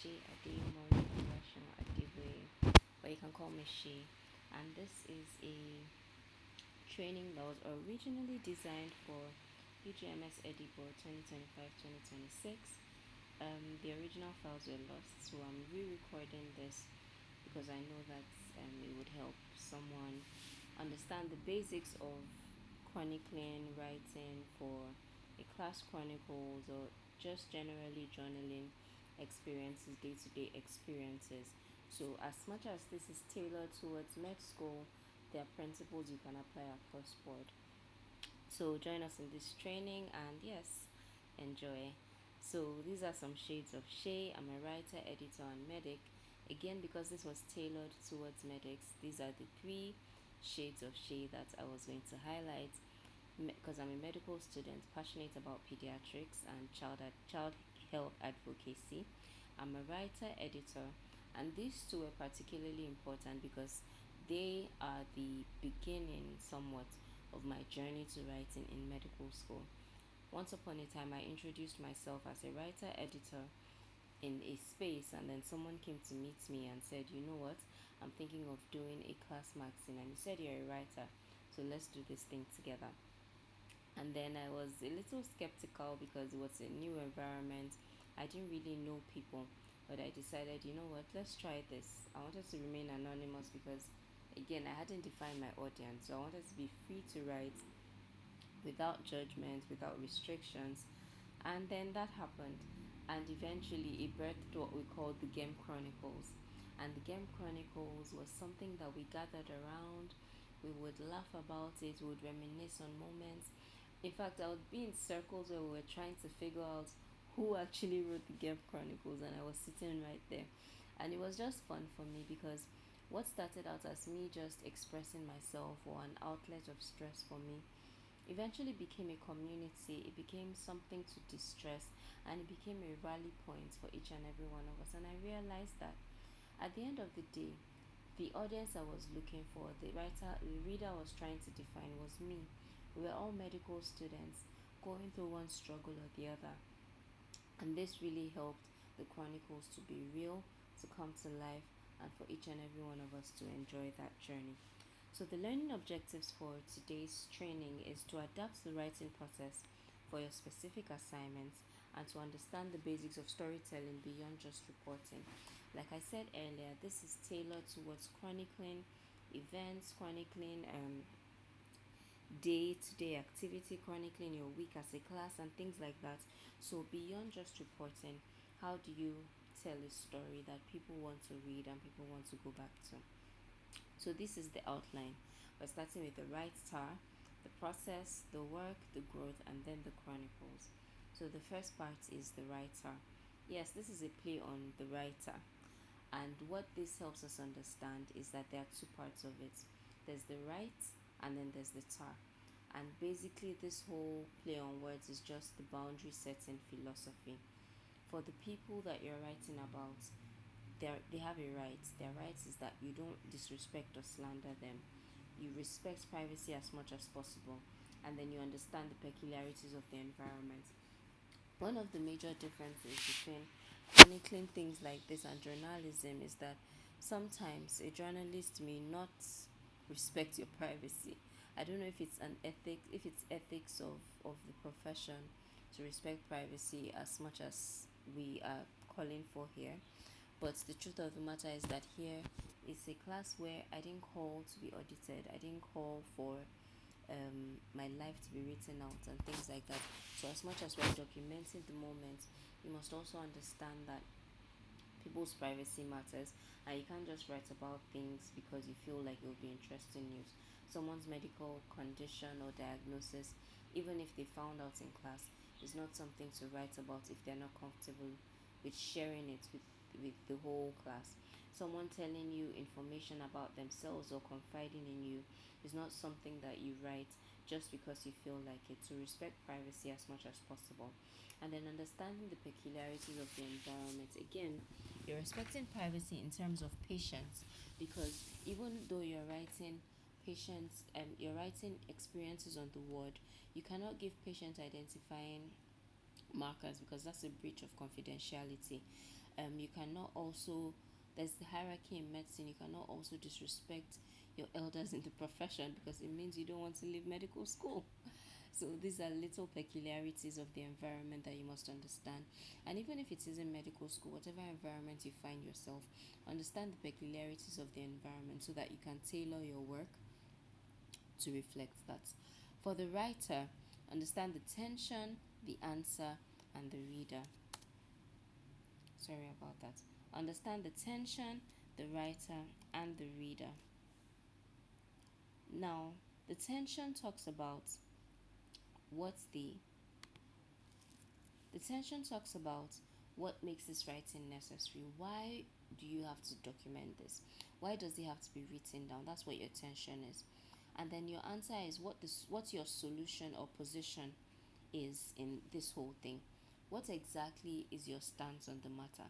She Adeyemori Oluwaseun Adeboye, but you can call me She. And this is a training that was originally designed for UGMS Edibo 2025-2026. The original files were lost, so I'm re-recording this because I know that it would help someone understand the basics of chronicling, writing for a class chronicles, or just generally journaling experiences, day-to-day experiences. So as much as this is tailored towards med school, there are principles you can apply across board. So join us in this training and yes, enjoy. So these are some shades of Shay. I'm a writer, editor, and medic. Again, because this was tailored towards medics, these are the three shades of Shay that I was going to highlight because I'm a medical student passionate about pediatrics and child health advocacy. I'm a writer, editor, and these two are particularly important because they are the beginning somewhat of my journey to writing in medical school. Once upon a time, I introduced myself as a writer editor in a space, and then someone came to meet me and said, "You know what? I'm thinking of doing a class magazine." And you said, "You're a writer, so let's do this thing together." And then I was a little skeptical because it was a new environment. I didn't really know people, but I decided, you know what, let's try this. I wanted to remain anonymous because, again, I hadn't defined my audience, so I wanted to be free to write without judgment, without restrictions. And then that happened. And eventually it birthed what we call the Game Chronicles. And the Game Chronicles was something that we gathered around. We would laugh about it, we would reminisce on moments. In fact, I would be in circles where we were trying to figure out who actually wrote the Game Chronicles, and I was sitting right there. And it was just fun for me because what started out as me just expressing myself or an outlet of stress for me eventually became a community. It became something to distress, and it became a rally point for each and every one of us. And I realized that at the end of the day, the audience I was looking for, the reader I was trying to define was me. We were all medical students going through one struggle or the other, and this really helped the chronicles to be real, to come to life, and for each and every one of us to enjoy that journey. So, the learning objectives for today's training is to adapt the writing process for your specific assignments and to understand the basics of storytelling beyond just reporting. Like I said earlier, this is tailored towards chronicling events, chronicling day to day activity, chronicling your week as a class, and things like that. So, beyond just reporting, how do you tell a story that people want to read and people want to go back to? So this is the outline. We're starting with the writer, the process, the work, the growth, and then the chronicles. So the first part is the writer. Yes, this is a play on the writer. And what this helps us understand is that there are two parts of it. There's the write and then there's the tar. And basically this whole play on words is just the boundary setting philosophy. For the people that you're writing about, they have a right. Their right is that you don't disrespect or slander them. You respect privacy as much as possible, and then you understand the peculiarities of the environment. One of the major differences between chronicling things like this and journalism is that sometimes a journalist may not respect your privacy. I don't know if it's ethics of the profession to respect privacy as much as we are calling for here. But the truth of the matter is that here is a class where I didn't call to be audited. I didn't call for my life to be written out and things like that. So as much as we're documenting the moment, you must also understand that people's privacy matters, and you can't just write about things because you feel like it will be interesting news. Someone's medical condition or diagnosis, even if they found out in class, is not something to write about if they're not comfortable with sharing it with the whole class. Someone telling you information about themselves or confiding in you is not something that you write just because you feel like it. To respect privacy as much as possible. And then understanding the peculiarities of the environment. Again, you're respecting privacy in terms of patients, because even though you're writing experiences on the ward, you cannot give patient identifying markers, because that's a breach of confidentiality. You cannot also, there's the hierarchy in medicine, you cannot also disrespect your elders in the profession, because it means you don't want to leave medical school. So these are little peculiarities of the environment that you must understand. And even if it isn't medical school, whatever environment you find yourself, understand the peculiarities of the environment so that you can tailor your work to reflect that. For the writer, understand the tension, the answer, and the reader. Sorry about that. Understand the tension, the writer, and the reader. Now, the tension talks about what's the tension talks about what makes this writing necessary. Why do you have to document this? Why does it have to be written down? That's what your tension is. And then your answer is what's your solution or position is in this whole thing. What exactly is your stance on the matter?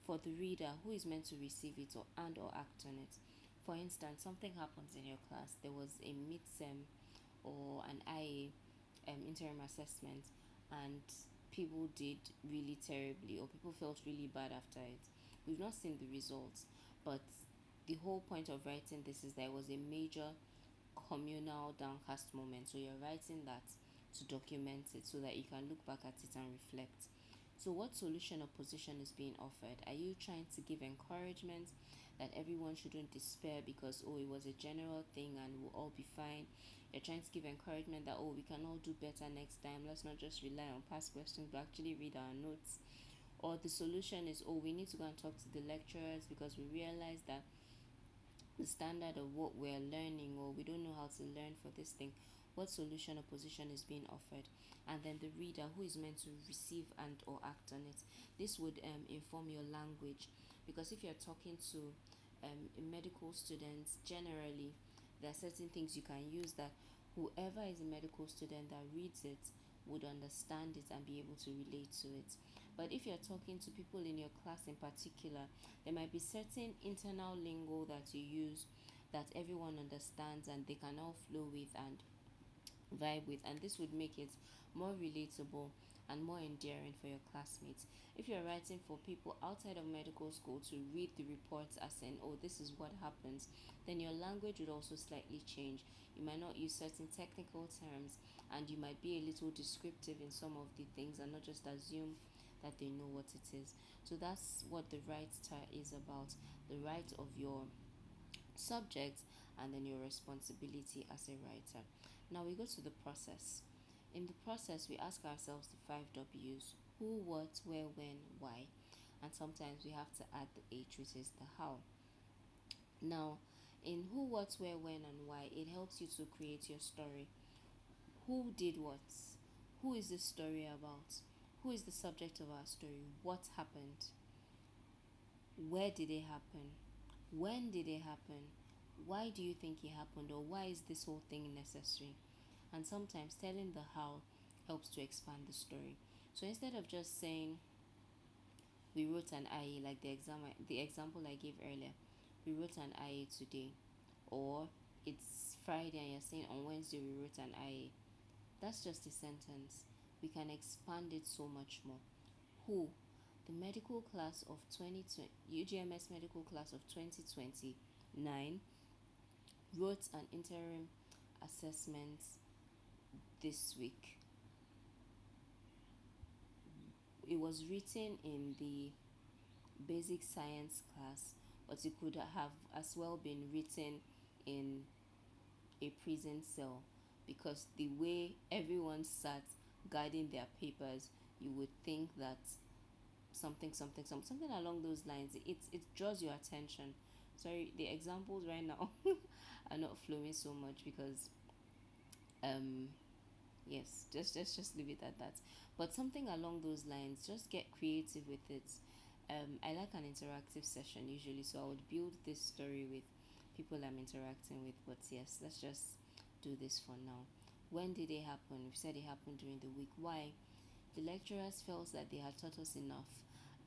For the reader who is meant to receive it or act on it. For instance, something happens in your class. There was a mid-sem or an IA interim assessment, and people did really terribly, or people felt really bad after it. We've not seen the results, but the whole point of writing this is that it was a major communal downcast moment. So you're writing that to document it so that you can look back at it and reflect. So, what solution or position is being offered? Are you trying to give encouragement that everyone shouldn't despair because, oh, it was a general thing and we'll all be fine? You're trying to give encouragement that, oh, we can all do better next time. Let's not just rely on past questions, but actually read our notes. Or the solution is, oh, we need to go and talk to the lecturers because we realize that the standard of what we're learning, or we don't know how to learn for this thing. What solution or position is being offered? And then the reader who is meant to receive and or act on it. This would inform your language, because if you're talking to medical students generally, there are certain things you can use that whoever is a medical student that reads it would understand it and be able to relate to it. But if you're talking to people in your class in particular, there might be certain internal lingo that you use that everyone understands and they can all flow with and vibe with, and this would make it more relatable and more endearing for your classmates. If you're writing for people outside of medical school to read the reports as in, oh, this is what happens, then your language would also slightly change. You might not use certain technical terms, and you might be a little descriptive in some of the things and not just assume that they know what it is. So that's what the writer is about, the right of your subject and then your responsibility as a writer. Now we go to the process. In the process, we ask ourselves the 5 W's: who, what, where, when, why. And sometimes we have to add the H, which is the how. Now, in who, what, where, when, and why, it helps you to create your story. Who did what? Who is this story about? Who is the subject of our story? What happened? Where did it happen? When did it happen? Why do you think it happened? Or why is this whole thing necessary? And sometimes telling the how helps to expand the story. So instead of just saying we wrote an IA, like the example I gave earlier, we wrote an IA today, or it's Friday and you're saying on Wednesday we wrote an IA. That's just a sentence. We can expand it so much more. Who? The medical class of 2020, UGMS medical class of 2029 wrote an interim assessment this week. It was written in the basic science class, but it could have as well been written in a prison cell, because the way everyone sat guarding their papers, you would think that something along those lines. It draws your attention. Sorry, the examples right now are not flowing so much because um yes, just leave it at that. But something along those lines, just get creative with it. I like an interactive session usually, so I would build this story with people I'm interacting with. But yes, let's just do this for now. When did it happen? We said it happened during the week. Why? The lecturers felt that they had taught us enough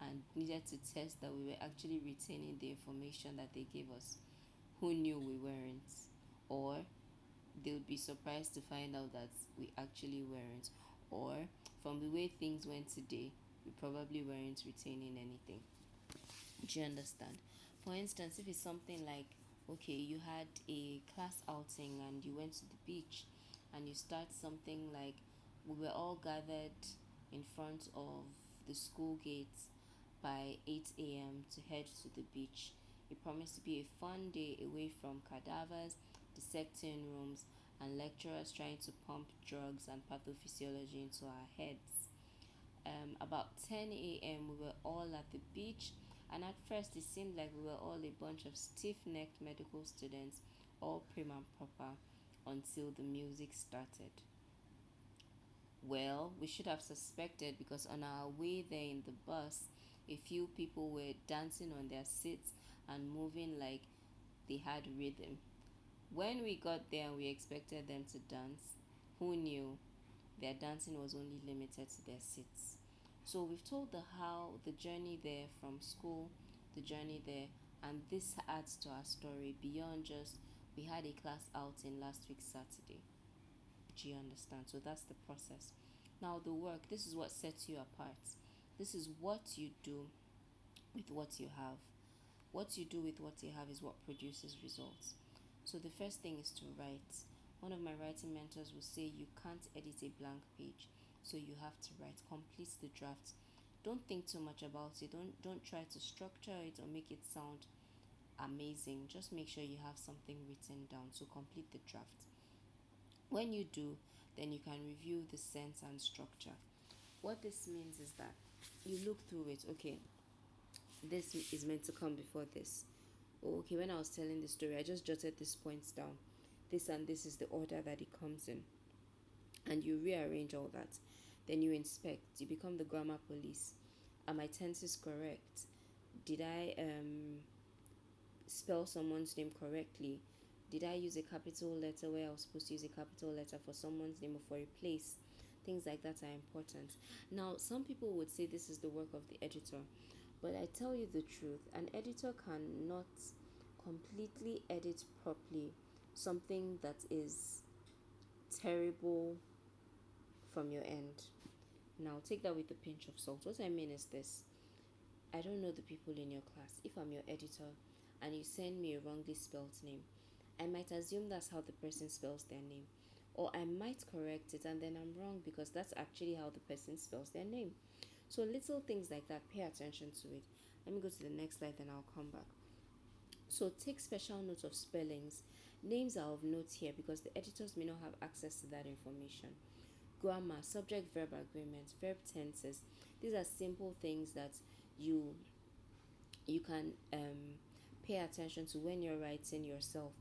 and needed to test that we were actually retaining the information that they gave us. Who knew we weren't? Or they would be surprised to find out that we actually weren't. Or, from the way things went today, we probably weren't retaining anything. Do you understand? For instance, if it's something like, okay, you had a class outing and you went to the beach, and you start something like, we were all gathered in front of the school gates by 8 a.m. to head to the beach. It promised to be a fun day away from cadavers, dissecting rooms, and lecturers trying to pump drugs and pathophysiology into our heads. About 10 a.m., we were all at the beach, and at first it seemed like we were all a bunch of stiff necked medical students, all prim and proper, until the music started. Well, we should have suspected because on our way there in the bus, a few people were dancing on their seats and moving like they had rhythm. When we got there and we expected them to dance, who knew their dancing was only limited to their seats? So we've told the journey there from school, the journey there, and this adds to our story beyond just we had a class outing last week Saturday. Do you understand? So that's the process. Now the work, this is what sets you apart. This is what you do with what you have. What you do with what you have is what produces results. So the first thing is to write. One of my writing mentors will say you can't edit a blank page, so you have to write. Complete the draft. Don't think too much about it. Don't try to structure it or make it sound amazing. Just make sure you have something written down. So complete the draft. When you do, then you can review the sense and structure. What this means is that you look through it. Okay, this is meant to come before this. Oh, okay, when I was telling the story, I just jotted these points down. This and this is the order that it comes in. And you rearrange all that. Then you inspect. You become the grammar police. Are my tenses correct? Did I spell someone's name correctly? Did I use a capital letter where I was supposed to use a capital letter for someone's name or for a place? Things like that are important. Now, some people would say this is the work of the editor, but I tell you the truth, an editor cannot completely edit properly something that is terrible from your end. Now, take that with a pinch of salt. What I mean is this: I don't know the people in your class. If I'm your editor and you send me a wrongly spelled name, I might assume that's how the person spells their name. Or I might correct it and then I'm wrong because that's actually how the person spells their name. So little things like that, pay attention to it. Let me go to the next slide, then I'll come back. So take special note of spellings. Names are of note here because the editors may not have access to that information. Grammar, subject verb agreements, verb tenses. These are simple things that you can pay attention to when you're writing yourself.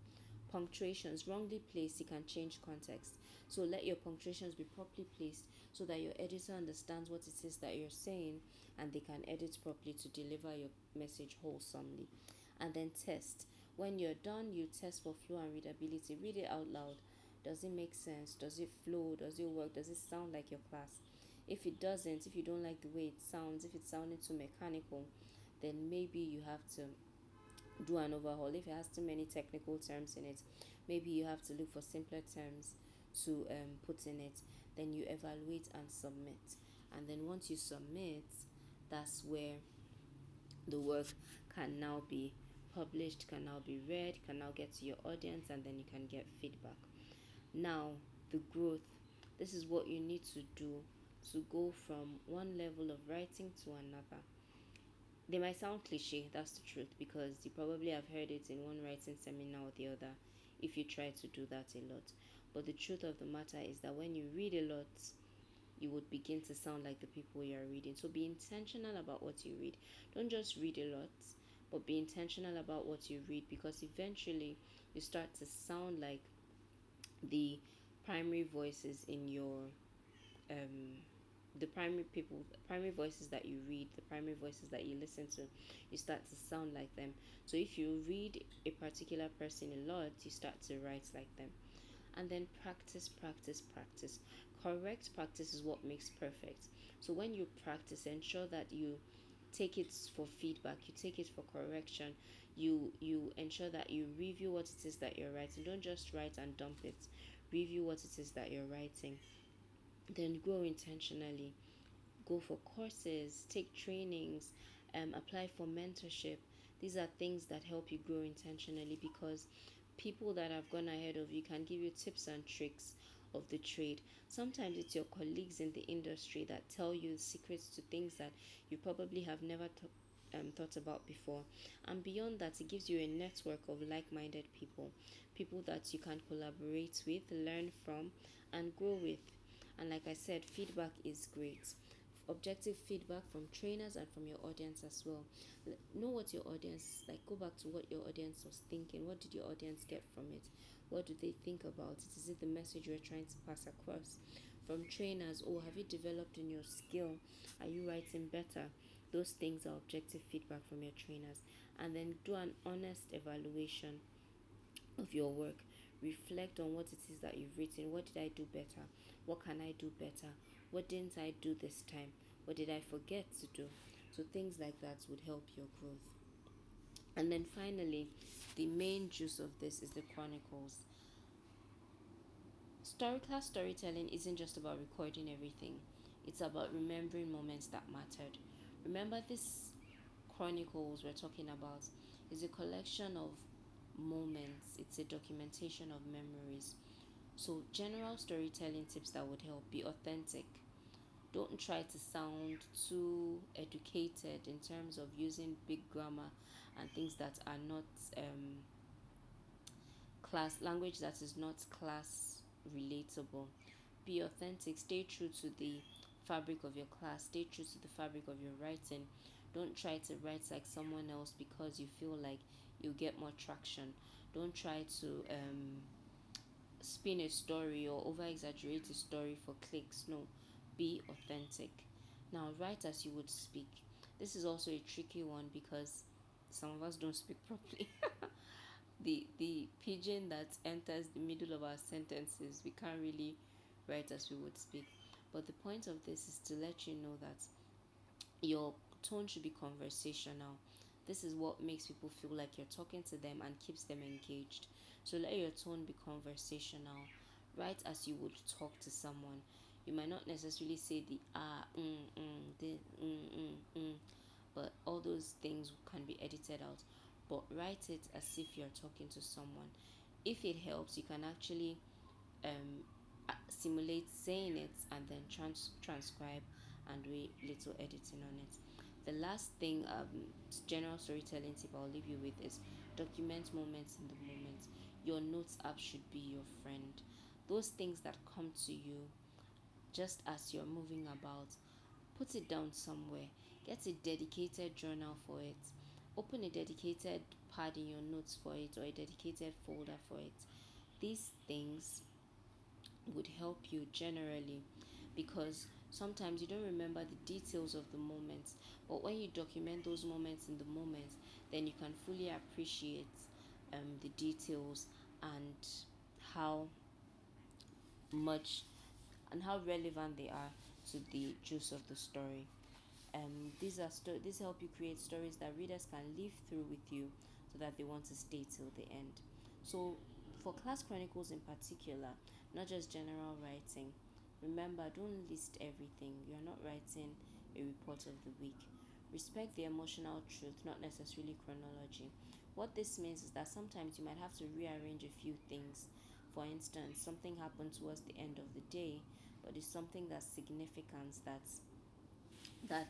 Punctuations, wrongly placed, it can change context. So let your punctuations be properly placed so that your editor understands what it is that you're saying and they can edit properly to deliver your message wholesomely. And then test. When you're done, you test for flow and readability. Read it out loud. Does it make sense? Does it flow? Does it work? Does it sound like your class? If it doesn't, if you don't like the way it sounds, if it's sounding too mechanical, then maybe you have to do an overhaul. If it has too many technical terms in it, maybe you have to look for simpler terms to put in it. Then you evaluate and submit. And then once you submit, that's where the work can now be published, can now be read, can now get to your audience, and then you can get feedback. Now, the growth. This is what you need to do to go from one level of writing to another. They might sound cliche, that's the truth, because you probably have heard it in one writing seminar or the other if you try to do that a lot. But the truth of the matter is that when you read a lot, you would begin to sound like the people you are reading. So be intentional about what you read. Don't just read a lot, but be intentional about what you read, because eventually you start to sound like the primary voices in your the primary voices that you read, the primary voices that you listen to, you start to sound like them. So if you read a particular person a lot, you start to write like them. And then practice, practice, practice. Correct practice is what makes perfect. So when you practice, ensure that you take it for feedback, you take it for correction, you ensure that you review what it is that you're writing. Don't just write and dump it. Review what it is that you're writing. Then grow intentionally. Go for courses, take trainings, apply for mentorship. These are things that help you grow intentionally, because people that have gone ahead of you can give you tips and tricks of the trade. Sometimes it's your colleagues in the industry that tell you secrets to things that you probably have never thought about before. And beyond that, it gives you a network of like minded people, people that you can collaborate with, learn from, and grow with. And like I said, feedback is great. Objective feedback from trainers and from your audience as well. Know what your audience, like, go back to what your audience was thinking. What did your audience get from it? What do they think about it? Is it the message you're trying to pass across? From trainers, oh, have you developed in your skill? Are you writing better? Those things are objective feedback from your trainers. And then do an honest evaluation of your work. Reflect on what it is that you've written. What did I do better? What can I do better? What didn't I do this time? What did I forget to do? So things like that would help your growth. And then finally, the main juice of this is the chronicles. Class storytelling isn't just about recording everything, it's about remembering moments that mattered. Remember, this chronicles we're talking about is a collection of moments, it's a documentation of memories. So, general storytelling tips that would help: be authentic. Don't try to sound too educated in terms of using big grammar and things that are not class language that is not class relatable. Be authentic. Stay true to the fabric of your class. Stay true to the fabric of your writing. Don't try to write like someone else because you feel like you'll get more traction. Don't try to spin a story or over exaggerate a story for clicks. No, be authentic. Now, write as you would speak. This is also a tricky one because some of us don't speak properly. The pigeon that enters the middle of our sentences, we can't really write as we would speak. But the point of this is to let you know that your tone should be conversational. This is what makes people feel like you're talking to them and keeps them engaged. So let your tone be conversational. Write as you would talk to someone. You might not necessarily say the the but all those things can be edited out. But write it as if you're talking to someone. If it helps, you can actually um, simulate saying it and then transcribe and do a little editing on it. The last thing, general storytelling tip I'll leave you with is document moments in the moment. Your notes app should be your friend. Those things that come to you just as you're moving about, put it down somewhere. Get a dedicated journal for it. Open a dedicated pad in your notes for it, or a dedicated folder for it. These things would help you generally, because sometimes you don't remember the details of the moments, but when you document those moments in the moment, then you can fully appreciate the details and how much and how relevant they are to the juice of the story. These help you create stories that readers can live through with you, so that they want to stay till the end. So, for class chronicles in particular, not just general writing, remember, don't list everything. You're not writing a report of the week. Respect the emotional truth, not necessarily chronology. What this means is that sometimes you might have to rearrange a few things. For instance, something happened towards the end of the day, but it's something that's significant, that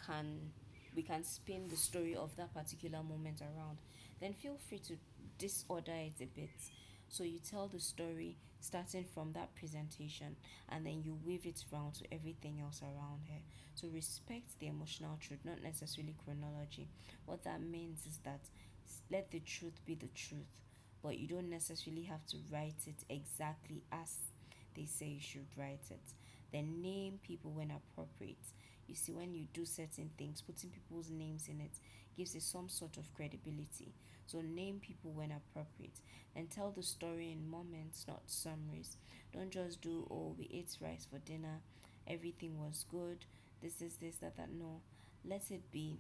can we can spin the story of that particular moment around. Then feel free to disorder it a bit. So you tell the story starting from that presentation, and then you weave it around to everything else around her. So respect the emotional truth, not necessarily chronology. What that means is that let the truth be the truth, but you don't necessarily have to write it exactly as they say you should write it. Then name people when appropriate. You see, when you do certain things, putting people's names in it gives it some sort of credibility. So name people when appropriate, and tell the story in moments, not summaries. Don't just do, oh, we ate rice for dinner, everything was good, this is this, that, that. No. Let it be,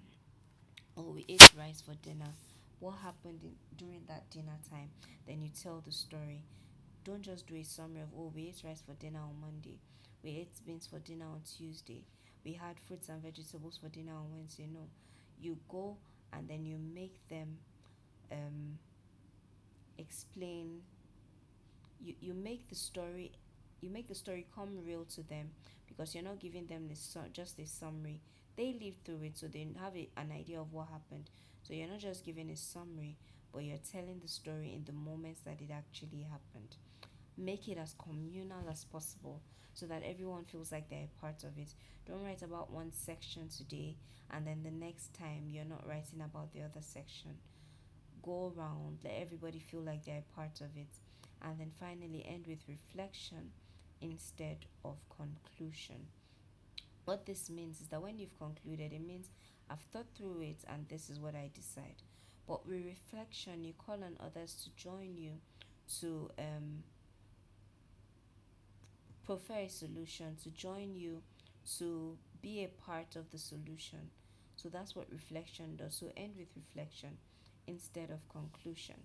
oh, we ate rice for dinner. What happened during that dinner time? Then you tell the story. Don't just do a summary of, oh, we ate rice for dinner on Monday, we ate beans for dinner on Tuesday, we had fruits and vegetables for dinner on Wednesday. No, you go and then you make them um, explain. You make the story, come real to them, because you're not giving them just a summary. They live through it, so they have an idea of what happened. So you're not just giving a summary, but you're telling the story in the moments that it actually happened. Make it as communal as possible so that everyone feels like they're a part of it. Don't write about one section today and then the next time you're not writing about the other section. Go around, let everybody feel like they're a part of it, and then finally end with reflection instead of conclusion. What this means is that when you've concluded, it means I've thought through it and this is what I decide. But with reflection, you call on others to join you to prefer a solution, to join you, to be a part of the solution. So that's what reflection does. So end with reflection instead of conclusion.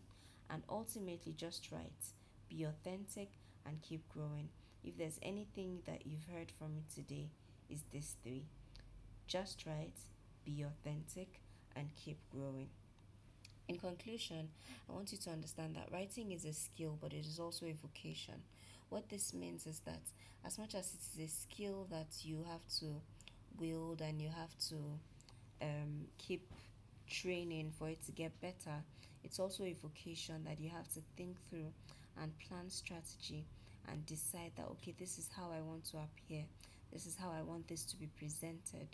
And ultimately, just write, be authentic, and keep growing. If there's anything that you've heard from me today, is this three: just write, be authentic, and keep growing. In conclusion, I want you to understand that writing is a skill, but it is also a vocation. What this means is that as much as it is a skill that you have to wield and you have to keep training for it to get better, it's also a vocation that you have to think through and plan strategy and decide that, okay, this is how I want to appear, this is how I want this to be presented.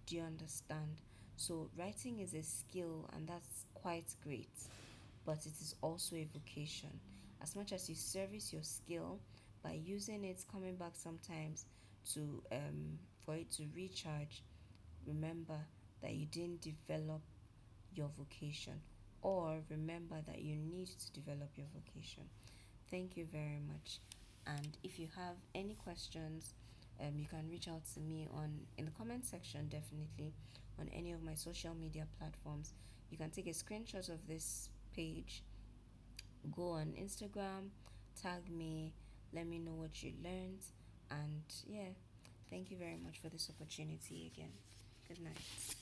Do you understand? So, writing is a skill, and that's quite great, but it is also a vocation. As much as you service your skill by using it, coming back sometimes to for it to recharge, remember that you didn't develop your vocation, or remember that you need to develop your vocation. Thank you very much. And if you have any questions, you can reach out to me on in the comment section, definitely on any of my social media platforms. You can take a screenshot of this page, go on Instagram, tag me, let me know what you learned, and yeah, thank you very much for this opportunity again. Good night.